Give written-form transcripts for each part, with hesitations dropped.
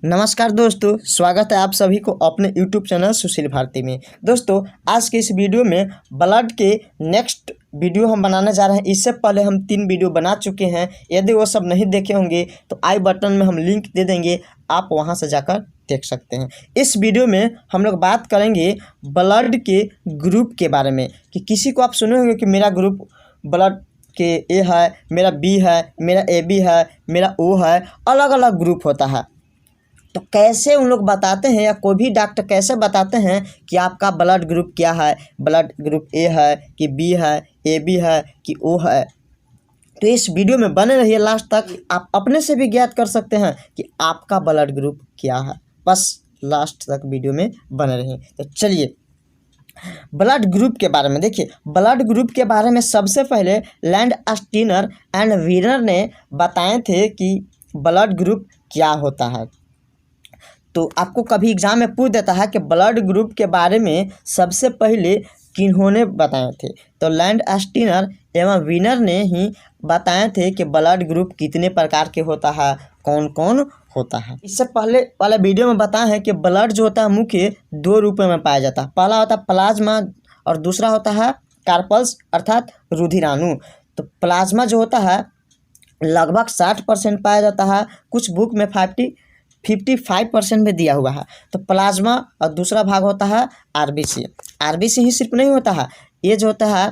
नमस्कार दोस्तों, स्वागत है आप सभी को अपने YouTube चैनल सुशील भारती में। दोस्तों, आज के इस वीडियो में ब्लड के नेक्स्ट वीडियो हम बनाने जा रहे हैं। इससे पहले हम 3 वीडियो बना चुके हैं। यदि वो सब नहीं देखे होंगे तो आई बटन में हम लिंक दे देंगे, आप वहां से जाकर देख सकते हैं। इस वीडियो में हम लोग बात करेंगे ब्लड के ग्रुप के बारे में कि किसी को आप सुने होंगे कि मेरा ग्रुप ब्लड के ए है, मेरा बी है, मेरा AB है, मेरा O है। अलग अलग ग्रुप होता है, तो कैसे उन लोग बताते हैं या कोई भी डॉक्टर कैसे बताते हैं कि आपका ब्लड ग्रुप क्या है, ब्लड ग्रुप ए है कि बी है, AB है कि O है। तो इस वीडियो में बने रहिए लास्ट तक। आप अपने से भी ज्ञात कर सकते हैं कि आपका ब्लड ग्रुप क्या है। बस लास्ट तक वीडियो में बने रहिए। तो चलिए ब्लड ग्रुप के बारे में देखिए। ब्लड ग्रुप के बारे में सबसे पहले लैंडस्टीनर एंड वीनर ने बताए थे कि ब्लड ग्रुप क्या होता है। तो आपको कभी एग्जाम में पूछ देता है कि ब्लड ग्रुप के बारे में सबसे पहले किन्होंने बताए थे, तो लैंडस्टीनर एवं वीनर ने ही बताए थे कि ब्लड ग्रुप कितने प्रकार के होता है, कौन कौन होता है। इससे पहले वाले वीडियो में बताया है कि ब्लड जो होता है मुख्य 2 रूपों में पाया जाता है। पहला होता है प्लाज्मा और दूसरा होता है कार्पल्स अर्थात रुधिराणु। तो प्लाज्मा जो होता है लगभग 60% पाया जाता है। कुछ बुक में 55% में दिया हुआ है। तो प्लाज्मा और दूसरा भाग होता है आरबीसी। आरबीसी ही सिर्फ नहीं होता है, ये जो होता है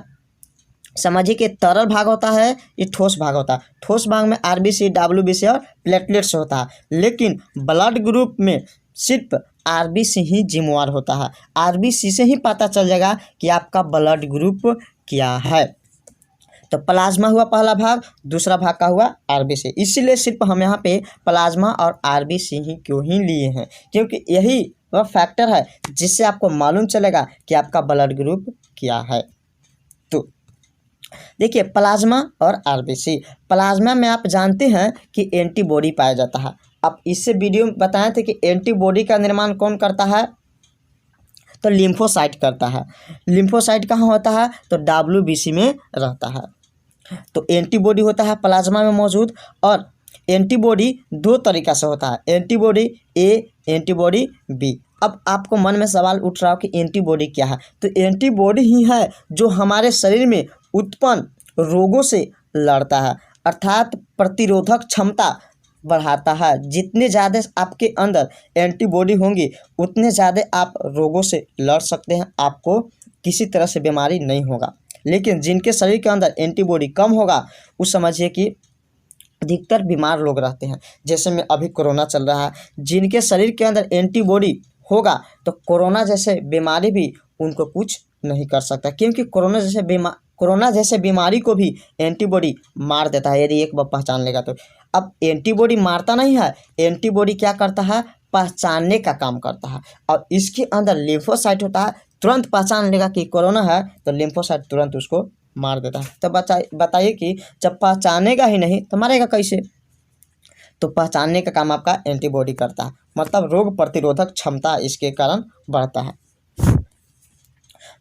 समझिए कि तरल भाग होता है, ये ठोस भाग होता है। ठोस भाग में आरबीसी, डब्ल्यूबीसी और प्लेटलेट्स होता है। लेकिन ब्लड ग्रुप में सिर्फ आरबीसी ही जिम्मेवार होता है। आरबीसी से ही पता चल जाएगा कि आपका ब्लड ग्रुप क्या है। तो प्लाज्मा हुआ पहला भाग, दूसरा भाग का हुआ आरबीसी। इसीलिए सिर्फ हम यहाँ पे प्लाज्मा और आरबीसी ही क्यों ही लिए हैं, क्योंकि यही वह फैक्टर है जिससे आपको मालूम चलेगा कि आपका ब्लड ग्रुप क्या है। तो देखिए प्लाज्मा और आरबीसी। प्लाज्मा में आप जानते हैं कि एंटीबॉडी पाया जाता है। अब इससे वीडियो में बताए थे कि एंटीबॉडी का निर्माण कौन करता है, तो लिम्फोसाइट करता है। लिम्फोसाइट कहाँ होता है, तो डब्ल्यूबीसी में रहता है। तो एंटीबॉडी होता है प्लाज्मा में मौजूद, और एंटीबॉडी 2 तरीक़ा से होता है, एंटीबॉडी ए, एंटीबॉडी बी। अब आपको मन में सवाल उठ रहा हो कि एंटीबॉडी क्या है, तो एंटीबॉडी ही है जो हमारे शरीर में उत्पन्न रोगों से लड़ता है, अर्थात प्रतिरोधक क्षमता बढ़ाता है। जितने ज़्यादा आपके अंदर एंटीबॉडी होंगी उतने ज़्यादा आप रोगों से लड़ सकते हैं, आपको किसी तरह से बीमारी नहीं होगा। लेकिन जिनके शरीर के अंदर एंटीबॉडी कम होगा उस समझिए कि अधिकतर बीमार लोग रहते हैं। जैसे में अभी कोरोना चल रहा है, जिनके शरीर के अंदर एंटीबॉडी होगा तो कोरोना जैसे बीमारी भी उनको कुछ नहीं कर सकता, क्योंकि कोरोना जैसे बीमारी को भी एंटीबॉडी मार देता है यदि एक बार पहचान लेगा तो। अब एंटीबॉडी मारता नहीं है, एंटीबॉडी क्या करता है, पहचानने का काम करता है। और इसके अंदर लिम्फोसाइट होता है, तुरंत पहचान लेगा कि कोरोना है तो लिम्फोसाइट तुरंत उसको मार देता है। तो बताइए कि जब पहचानेगा ही नहीं तो मारेगा कैसे। तो पहचानने का काम आपका एंटीबॉडी करता है, मतलब रोग प्रतिरोधक क्षमता इसके कारण बढ़ता है।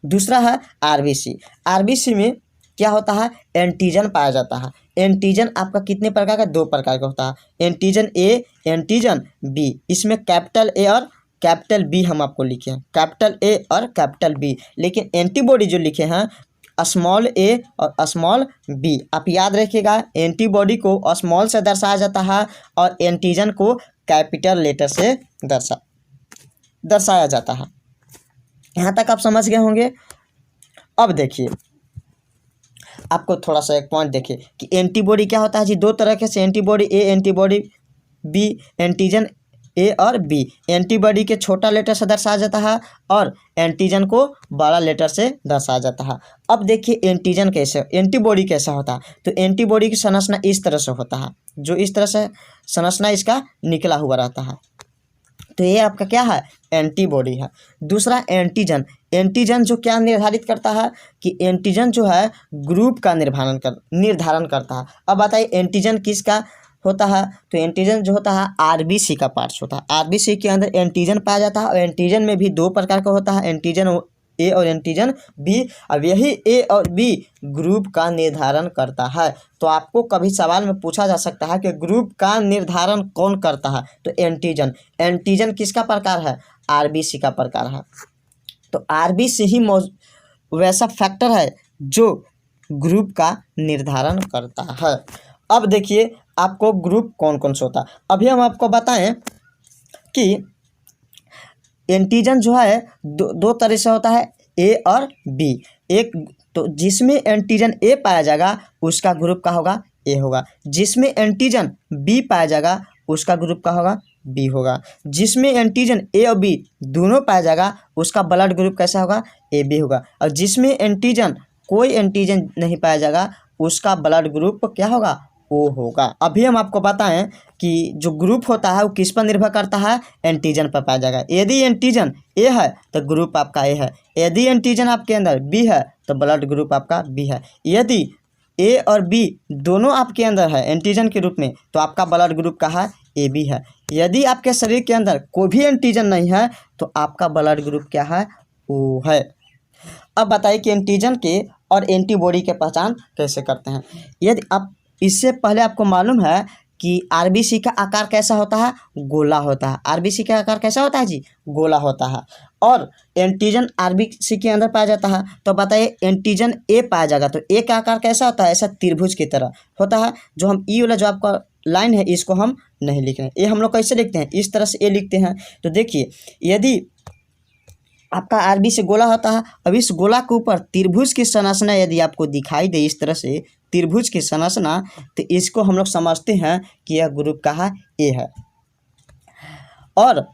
दूसरा है आरबीसी। आरबीसी में क्या होता है, एंटीजन पाया जाता है। एंटीजन आपका कितने प्रकार का, 2 प्रकार का होता है, एंटीजन ए, एंटीजन बी। इसमें कैपिटल ए और कैपिटल बी हम आपको लिखे हैं, कैपिटल ए और कैपिटल बी। लेकिन एंटीबॉडी जो लिखे हैं स्मॉल ए और स्मॉल बी। आप याद रखिएगा, एंटीबॉडी को स्मॉल से दर्शाया जाता है और एंटीजन को कैपिटल लेटर से दर्शाया जाता है। यहाँ तक आप समझ गए होंगे। अब देखिए आपको थोड़ा सा एक पॉइंट देखिए कि एंटीबॉडी क्या होता है जी, 2 तरह के से antibody A, antibody B. Antigen A और बी, एंटीबॉडी के छोटा लेटर से दर्शाया जाता है और एंटीजन को बड़ा लेटर से दर्शाया जाता है। अब देखिए एंटीजन कैसे, एंटीबॉडी कैसा होता है, तो एंटीबॉडी की संरचना इस तरह से होता है, जो इस तरह से संरचना इसका निकला हुआ रहता है। तो ये आपका क्या है, एंटीबॉडी है। दूसरा एंटीजन। एंटीजन जो क्या निर्धारित करता है कि एंटीजन जो है ग्रुप का निर्धारण करता है। अब बताइए एंटीजन किसका होता है, तो एंटीजन जो होता है आरबीसी का पार्ट्स होता है। आरबीसी के अंदर एंटीजन पाया जाता है और एंटीजन में भी 2 प्रकार का होता है, एंटीजन ए और एंटीजन बी। अब यही ए और बी ग्रुप का निर्धारण करता है। तो आपको कभी सवाल में पूछा जा सकता है कि ग्रुप का निर्धारण कौन करता है, तो एंटीजन। एंटीजन किसका प्रकार है, आरबीसी का प्रकार है। तो आरबीसी ही वैसा फैक्टर है जो ग्रुप का निर्धारण करता है। अब देखिए आपको ग्रुप कौन कौन से होता है। अभी हम आपको बताएं कि एंटीजन जो है दो तरह से होता है, ए और बी। एक तो जिसमें एंटीजन ए पाया जाएगा उसका ग्रुप का होगा ए होगा, जिसमें एंटीजन बी पाया जाएगा उसका ग्रुप का होगा बी होगा, जिसमें एंटीजन ए और बी दोनों पाया जाएगा उसका ब्लड ग्रुप कैसा होगा, ए बी होगा, और जिसमें एंटीजन कोई एंटीजन नहीं पाया जाएगा उसका ब्लड ग्रुप क्या होगा, ओ होगा। अभी हम आपको बताएं कि जो ग्रुप होता है वो किस पर निर्भर करता है, एंटीजन पर पाया जाएगा। यदि एंटीजन ए है तो ग्रुप आपका ए है, यदि एंटीजन आपके अंदर बी है तो ब्लड ग्रुप आपका बी है। यदि ए और बी दोनों आपके अंदर है एंटीजन के रूप में तो आपका ब्लड ग्रुप का है ए बी है। यदि आपके शरीर के अंदर कोई भी एंटीजन नहीं है तो आपका ब्लड ग्रुप क्या है, ओ है। अब बताइए कि एंटीजन के और एंटीबॉडी की पहचान कैसे करते हैं। यदि आप इससे पहले आपको मालूम है कि आरबीसी का आकार कैसा होता है, गोला होता है। आरबीसी का आकार कैसा होता है जी, गोला होता है। और एंटीजन आरबीसी के अंदर पाया जाता है। तो बताइए एंटीजन ए पाया जाएगा तो ए का आकार कैसा होता है, ऐसा त्रिभुज की तरह होता है। जो हम ई वाला जो आपका लाइन है इसको हम नहीं लिख रहे हैं, ये हम लोग कैसे लिखते हैं, इस तरह से ए लिखते हैं। तो देखिए यदि आपका आरबीसी गोला होता है, अब इस गोला के ऊपर त्रिभुज की संरचना यदि आपको दिखाई दे इस तरह से त्रिभुज की संरचना, तो इसको हम लोग समझते हैं कि यह ग्रुप का है, ए है। और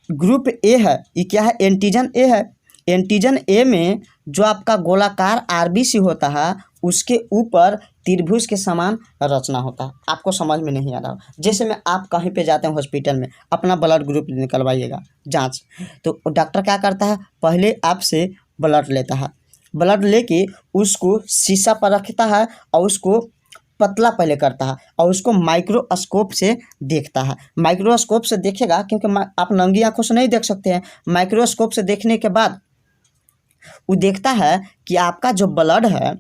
ग्रुप ए है, ये क्या है, एंटीजन ए है। एंटीजन ए में जो आपका गोलाकार आरबीसी होता है उसके ऊपर त्रिभुज के समान रचना होता है। आपको समझ में नहीं आ रहा, जैसे में आप कहीं पे जाते हैं हॉस्पिटल में, अपना ब्लड ग्रुप निकलवाइएगा जांच, तो डॉक्टर क्या करता है, पहले आपसे ब्लड लेता है, ब्लड लेके उसको शीशा पर रखता है और उसको पतला पहले करता है और उसको माइक्रोस्कोप से देखता है। माइक्रोस्कोप से देखेगा क्योंकि आप नंगी आंखों से नहीं देख सकते हैं। माइक्रोस्कोप से देखने के बाद वो देखता है कि आपका जो ब्लड है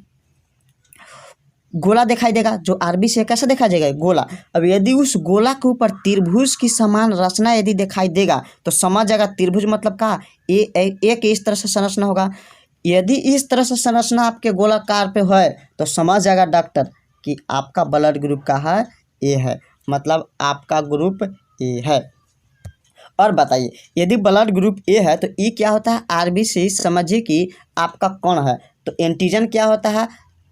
गोला दिखाई देगा, जो आरबीसी कैसा दिखाई देगा, गोला। अब यदि उस गोला के ऊपर त्रिभुज की समान रचना यदि दिखाई देगा तो समझ जाएगा त्रिभुज मतलब क्या, एक इस तरह से संरचना होगा। यदि इस तरह से संरचना आपके गोलाकार पे है तो समझ जाएगा डॉक्टर कि आपका ब्लड ग्रुप का है, ए है, मतलब आपका ग्रुप ए है। और बताइए यदि ब्लड ग्रुप ए है तो ई क्या होता है, आरबीसी समझिए कि आपका कौन है। तो एंटीजन क्या होता है,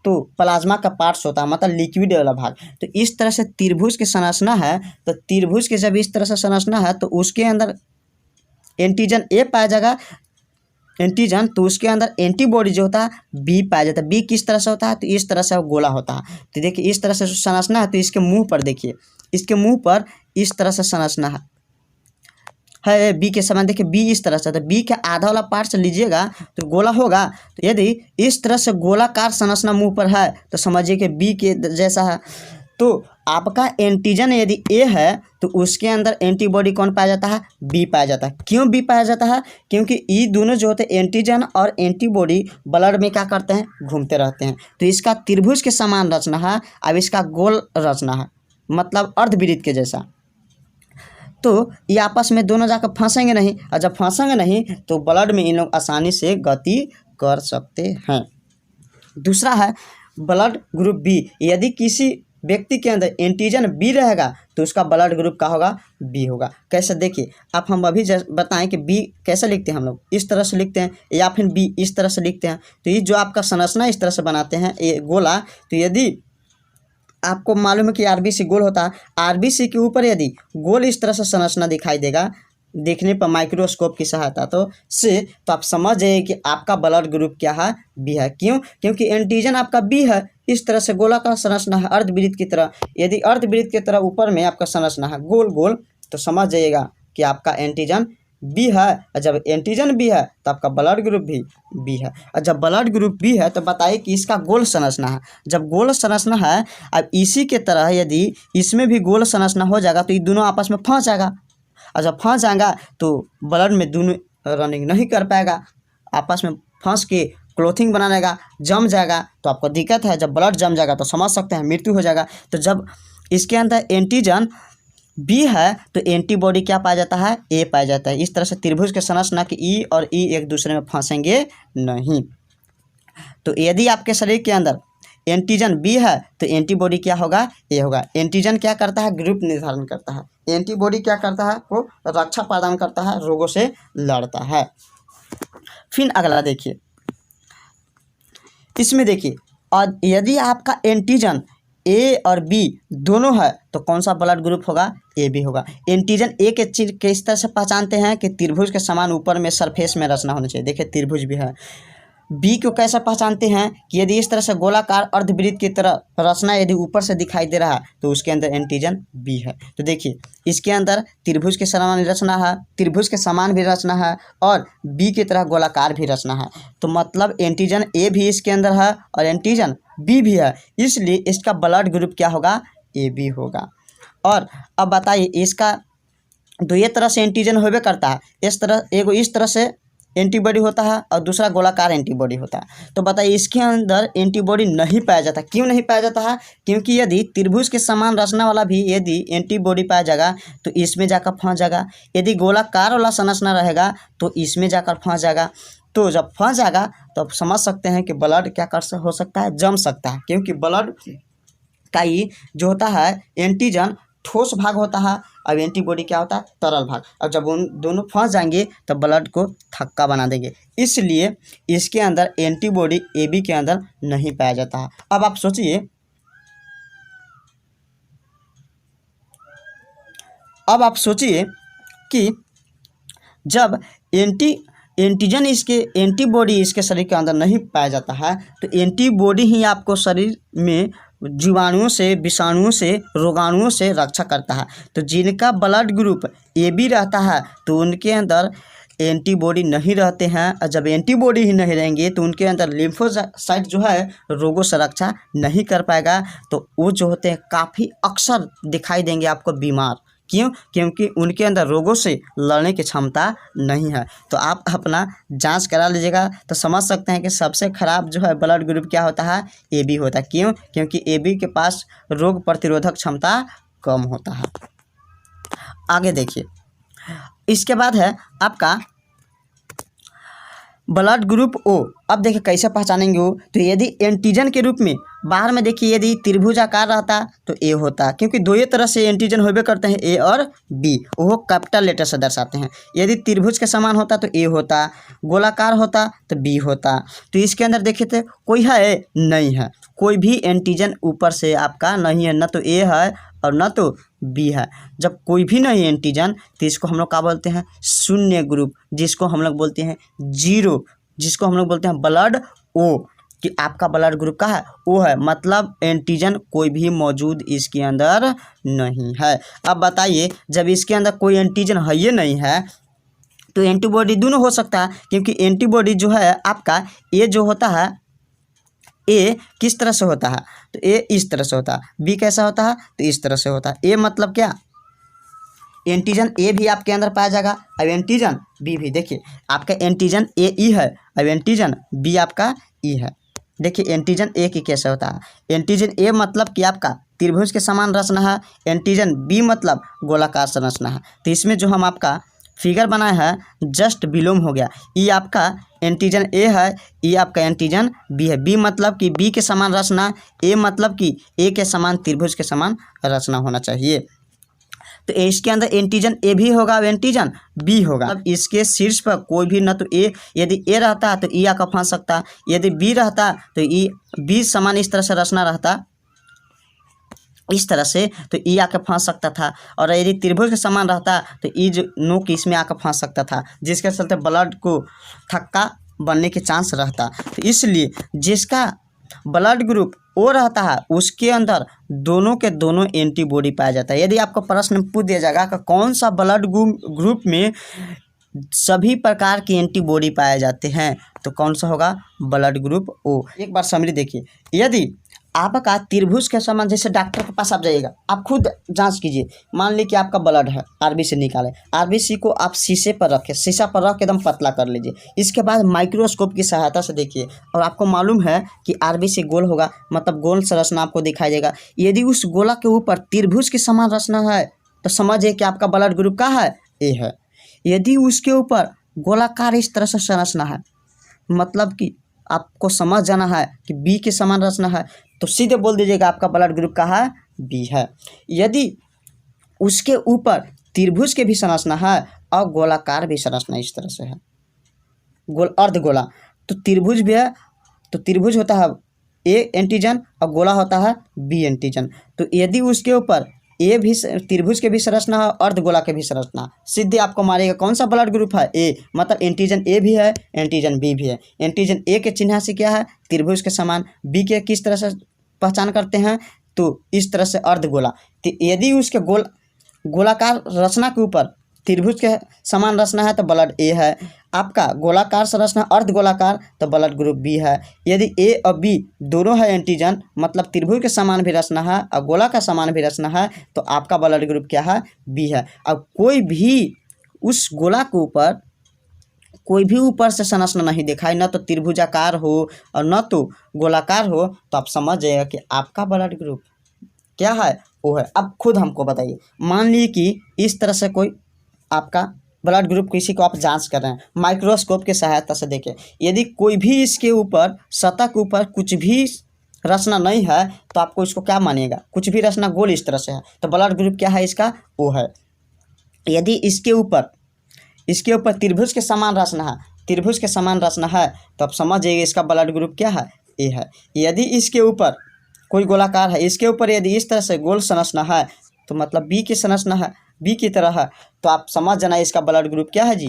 तो प्लाज्मा का पार्ट्स होता है, मतलब लिक्विड वाला भाग। तो इस तरह से त्रिभुज की संरचना है, तो त्रिभुज की जब इस तरह से संरचना है तो उसके अंदर एंटीजन ए पाया जाएगा, एंटीजन, तो उसके अंदर एंटीबॉडी जो होता है बी पाया जाता है। बी किस तरह से होता है, तो इस तरह से गोला होता है। तो देखिए इस तरह से संरचना है, तो इसके मुंह पर देखिए, इसके मुंह पर इस तरह से संरचना है बी के समान। देखिए बी इस तरह से, तो बी के आधा वाला पार्ट से लीजिएगा तो गोला होगा। तो यदि इस तरह से गोलाकार संरचना मुंह पर है तो समझिए कि बी के जैसा है। तो आपका एंटीजन यदि ए है तो उसके अंदर एंटीबॉडी कौन पाया जाता है, बी पाया जाता है। क्यों बी पाया जाता है, क्योंकि ये दोनों जो होते हैं एंटीजन और एंटीबॉडी ब्लड में क्या करते हैं, घूमते रहते हैं। तो इसका त्रिभुज के समान रचना है, अब इसका गोल रचना है, मतलब अर्धवृत्त के जैसा। तो ये आपस में दोनों जाकर फंसेंगे नहीं, और जब फंसेंगे नहीं तो ब्लड में इन लोग आसानी से गति कर सकते हैं। दूसरा है ब्लड ग्रुप बी। यदि किसी व्यक्ति के अंदर एंटीजन बी रहेगा तो उसका ब्लड ग्रुप का होगा, बी होगा। कैसे देखिए आप, हम अभी बताएं कि बी कैसे लिखते हैं, हम लोग इस तरह से लिखते हैं या फिर बी इस तरह से लिखते हैं। तो ये जो आपका संरचना इस तरह से बनाते हैं ये गोला, तो यदि आपको मालूम है कि आरबीसी गोल होता है, आरबीसी के ऊपर यदि गोल इस तरह से संरचना दिखाई देगा देखने पर माइक्रोस्कोप की सहायता तो आप समझ जाइए कि आपका ब्लड ग्रुप क्या है, बी है। क्यों, क्योंकि एंटीजन आपका बी है, इस तरह से गोलाकार संरचना है अर्धवृत्त की तरह। यदि अर्धवृत्त की तरह ऊपर में आपका संरचना है गोल गोल, तो समझ जाइएगा कि आपका एंटीजन बी है। और जब एंटीजन बी है तो आपका ब्लड ग्रुप भी बी है। और जब ब्लड ग्रुप बी है तो बताइए कि इसका गोल संरचना है। जब गोल संरचना है, अब इसी के तरह यदि इसमें भी गोल संरचना हो जाएगा तो ये दोनों आपस में फंस जाएगा, और जब फंस जाएगा तो ब्लड में दोनों रनिंग नहीं कर पाएगा, आपस में फंस के क्लोथिंग बना रहेगा, जम जाएगा तो आपको दिक्कत है। जब ब्लड जम जाएगा तो समझ सकते हैं मृत्यु हो जाएगा। तो जब इसके अंदर एंटीजन बी है तो एंटीबॉडी क्या पाया जाता है, ए पाया जाता है। इस तरह से त्रिभुज के संरचना की ई और ई एक दूसरे में फंसेंगे नहीं। तो यदि आपके शरीर के अंदर एंटीजन बी है तो एंटीबॉडी क्या होगा, ए होगा। एंटीजन क्या करता है, ग्रुप निर्धारण करता है। एंटीबॉडी क्या करता है, वो रक्षा प्रदान करता है, रोगों से लड़ता है। फिर अगला देखिए, इसमें देखिए, और यदि आपका एंटीजन ए और बी दोनों है तो कौन सा ब्लड ग्रुप होगा, ए बी होगा। एंटीजन ए के चीज के इस तरह से पहचानते हैं कि त्रिभुज के समान ऊपर में सरफेस में रचना होनी चाहिए। देखिए त्रिभुज भी है। बी को कैसे पहचानते हैं कि यदि इस तरह से गोलाकार अर्धवृत्त की तरह रचना यदि ऊपर से दिखाई दे रहा है तो उसके अंदर एंटीजन बी है। तो देखिए इसके अंदर त्रिभुज के समान रचना है, त्रिभुज के समान भी रचना है और बी की तरह गोलाकार भी रचना है। तो मतलब एंटीजन ए भी इसके अंदर है और एंटीजन बी भी है, इसलिए इसका ब्लड ग्रुप क्या होगा, ए बी होगा। और अब बताइए इसका दो ये तरह से एंटीजन होबे करता है, इस तरह एगो इस तरह से एंटीबॉडी होता है और दूसरा गोलाकार एंटीबॉडी होता है। तो बताइए इसके अंदर एंटीबॉडी नहीं पाया जाता। क्यों नहीं पाया जाता है, क्योंकि यदि त्रिभुज के समान रचना वाला भी यदि एंटीबॉडी पाया जाएगा तो इसमें जाकर फंस जाएगा। यदि गोलाकार वाला संरचना रहेगा तो इसमें जाकर फंस जाएगा। तो जब फंस जाएगा तो आप समझ सकते हैं कि ब्लड क्या कर हो सकता है, जम सकता है। क्योंकि ब्लड का ही जो होता है एंटीजन ठोस भाग होता है और एंटीबॉडी क्या होता है, तरल भाग। और जब उन दोनों फंस जाएंगे तब ब्लड को थक्का बना देंगे, इसलिए इसके अंदर एंटीबॉडी ए बी के अंदर नहीं पाया जाता है। अब आप सोचिए, कि जब एंटीजन इसके एंटीबॉडी इसके शरीर के अंदर नहीं पाया जाता है तो एंटीबॉडी ही आपको शरीर में जीवाणुओं से, विषाणुओं से, रोगाणुओं से रक्षा करता है। तो जिनका ब्लड ग्रुप ए बी रहता है तो उनके अंदर एंटीबॉडी नहीं रहते हैं, और जब एंटीबॉडी ही नहीं रहेंगे तो उनके अंदर लिम्फोसाइट जो है रोगों से रक्षा नहीं कर पाएगा। तो वो जो होते हैं काफ़ी अक्सर दिखाई देंगे आपको बीमार। क्यों, क्योंकि उनके अंदर रोगों से लड़ने की क्षमता नहीं है। तो आप अपना जांच करा लीजिएगा तो समझ सकते हैं कि सबसे खराब जो है ब्लड ग्रुप क्या होता है, ए बी होता है। क्यों, क्योंकि ए बी के पास रोग प्रतिरोधक क्षमता कम होता है। आगे देखिए, इसके बाद है आपका ब्लड ग्रुप ओ। अब देखिए कैसे पहचानेंगे वो, तो यदि एंटीजन के रूप में बाहर में देखिए यदि त्रिभुज आकार रहता तो ए होता, क्योंकि दो ही तरह से एंटीजन होबे करते हैं, ए और बी, वो कैपिटल लेटर से दर्शाते हैं। यदि त्रिभुज के समान होता तो ए होता, गोलाकार होता तो बी होता। तो इसके अंदर देखिए तो कोई है नहीं है, कोई भी एंटीजन ऊपर से आपका नहीं है, न तो ए है और न तो बी है। जब कोई भी नहीं एंटीजन तो इसको हम लोग क्या बोलते हैं, शून्य ग्रुप, जिसको हम लोग बोलते हैं जीरो, जिसको हम लोग बोलते हैं ब्लड ओ, कि आपका ब्लड ग्रुप का है ओ है, मतलब एंटीजन कोई भी मौजूद इसके अंदर नहीं है। अब बताइए जब इसके अंदर कोई एंटीजन है ये नहीं है तो एंटीबॉडी दोनों हो सकता है, क्योंकि एंटीबॉडी जो है आपका ए जो होता है, ए किस तरह से होता है, तो ए इस तरह से होता है, बी कैसा होता है तो इस तरह से होता है। ए मतलब क्या, एंटीजन ए भी आपके अंदर पाया जाएगा, अब एंटीजन बी भी। देखिए आपका एंटीजन ए ई है, अब एंटीजन बी आपका ई है। देखिए एंटीजन ए की कैसे होता है, एंटीजन ए मतलब कि आपका त्रिभुज के समान रचना है, एंटीजन बी मतलब गोलाकार संरचना है। तो इसमें जो हम आपका फिगर बनाया है जस्ट विलोम हो गया। ई आपका एंटीजन ए है, ई आपका एंटीजन बी है। बी मतलब कि बी के समान रचना, ए मतलब कि ए के समान त्रिभुज के समान रचना होना चाहिए। तो इसके अंदर एंटीजन ए भी होगा, एंटीजन बी होगा। अब इसके शीर्ष पर कोई भी, न तो ए, यदि ए रहता तो ई आकर फंस सकता, यदि बी रहता तो ई बी समान इस तरह से रचना रहता इस तरह से तो ई आकर फंस सकता था, और यदि त्रिभुज के समान रहता तो ई जो नोक इसमें आकर फंस सकता था, जिसके चलते ब्लड को थक्का बनने के चांस रहता। तो इसलिए जिसका ब्लड ग्रुप ओ रहता है उसके अंदर दोनों के दोनों एंटीबॉडी पाया जाता है। यदि आपको प्रश्न पूछ दिया जाएगा कि कौन सा ब्लड ग्रुप में सभी प्रकार की एंटीबॉडी पाए जाते हैं तो कौन सा होगा, ब्लड ग्रुप ओ। एक बार समरी देखिए, यदि आपका त्रिभुज के समान, जैसे डॉक्टर के पास आप जाइएगा, आप खुद जांच कीजिए। मान ली कि आपका ब्लड है, आरबीसी निकाले, आरबीसी को आप शीशे पर रखें, शीशा पर रख के एकदम पतला कर लीजिए। इसके बाद माइक्रोस्कोप की सहायता से देखिए और आपको मालूम है कि आरबीसी गोल होगा, मतलब गोल संरचना आपको दिखाई देगा। यदि उस गोला के ऊपर त्रिभुज की समान रचना है तो समझिए कि आपका ब्लड ग्रुप क्या है, ए है। यदि उसके ऊपर गोलाकार इस तरह से संरचना है, मतलब कि आपको समझ जाना है कि बी के समान रचना है, तो सीधे बोल दीजिएगा आपका ब्लड ग्रुप का है, बी है। यदि उसके ऊपर त्रिभुज के भी संरचना है और गोलाकार भी संरचना इस तरह से है, गोल अर्धगोला, तो त्रिभुज भी है, तो त्रिभुज होता है ए एंटीजन और गोला होता है बी एंटीजन। तो यदि उसके ऊपर ए भी त्रिभुज के भी संरचना है, अर्धगोला के भी संरचना, सीधे आपको मारेगा कौन सा ब्लड ग्रुप है, ए, मतलब एंटीजन ए भी है, एंटीजन बी भी है। एंटीजन ए के चिन्ह से क्या है, त्रिभुज के समान। बी के किस तरह से पहचान करते हैं, तो इस तरह से अर्धगोला। तो यदि उसके गोलाकार रचना के ऊपर त्रिभुज के समान रचना है तो ब्लड ए है। आपका गोलाकार संरचना अर्धगोलाकार तो ब्लड ग्रुप बी है। यदि ए और बी दोनों है एंटीजन, मतलब त्रिभुज के समान भी रचना है और गोला का समान भी रचना है, तो आपका ब्लड ग्रुप क्या है, बी है। अब कोई भी उस गोला के ऊपर कोई भी ऊपर से संरचना नहीं दिखाई, न तो त्रिभुजाकार हो और न तो गोलाकार हो, तो आप समझ जाइएगा कि आपका ब्लड ग्रुप क्या है, वो है। अब खुद हमको बताइए, मान लीजिए कि इस तरह से कोई आपका ब्लड ग्रुप किसी को आप जांच कर रहे हैं, माइक्रोस्कोप की सहायता से देखें, यदि कोई भी इसके ऊपर सतह के ऊपर कुछ भी रचना नहीं है तो आपको इसको क्या मानिएगा, कुछ भी रचना गोल इस तरह से है तो ब्लड ग्रुप क्या है इसका, ओ है। यदि इसके ऊपर त्रिभुज के समान रचना है, त्रिभुज के समान रचना है, तो आप समझ जाइए इसका ब्लड ग्रुप क्या है, ए है। यदि इसके ऊपर कोई गोलाकार है, इसके ऊपर यदि इस तरह से गोल संरचना है, तो मतलब बी की संरचना है, बी की तरह है, तो आप समझ जाना इसका ब्लड ग्रुप क्या है जी,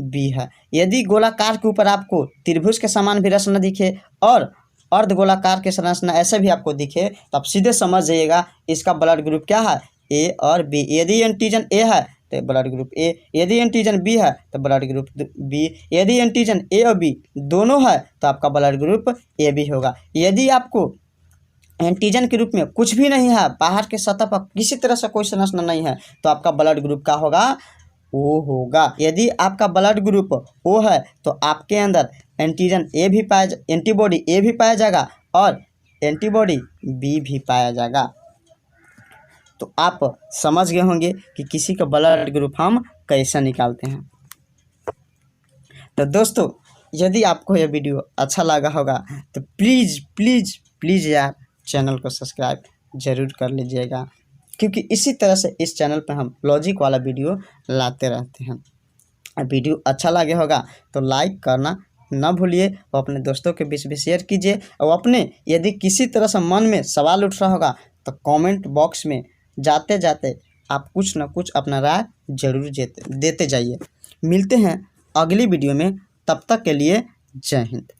बी है। यदि गोलाकार के ऊपर आपको त्रिभुज के समान भी रचना दिखे और अर्धगोलाकार के संरचना ऐसे भी आपको दिखे, तो आप सीधे समझ जाइएगा इसका ब्लड ग्रुप क्या है, ए और बी। यदि एंटीजन ए है तो ब्लड ग्रुप ए, यदि एंटीजन बी है तो ब्लड ग्रुप बी, यदि एंटीजन ए और बी दोनों है तो आपका ब्लड ग्रुप ए बी होगा। यदि आपको एंटीजन के रूप में कुछ भी नहीं है, बाहर के सतह पर किसी तरह से कोई संरचना नहीं है, तो आपका ब्लड ग्रुप क्या होगा, ओ होगा। यदि आपका ब्लड ग्रुप ओ है तो आपके अंदर एंटीजन ए भी एंटीबॉडी ए भी पाया जाएगा और एंटीबॉडी बी भी पाया जाएगा। तो आप समझ गए होंगे कि किसी का ब्लड ग्रुप हम कैसे निकालते हैं। तो दोस्तों, यदि आपको यह वीडियो अच्छा लगा होगा तो प्लीज़ प्लीज़ प्लीज़ यार चैनल को सब्सक्राइब ज़रूर कर लीजिएगा, क्योंकि इसी तरह से इस चैनल पर हम लॉजिक वाला वीडियो लाते रहते हैं। वीडियो अच्छा लगे होगा तो लाइक करना ना भूलिए और अपने दोस्तों के बीच भी शेयर कीजिए। और अपने यदि किसी तरह से मन में सवाल उठ रहा होगा तो कमेंट बॉक्स में जाते जाते आप कुछ ना कुछ अपना राय जरूर देते जाइए। मिलते हैं अगली वीडियो में, तब तक के लिए जय हिंद।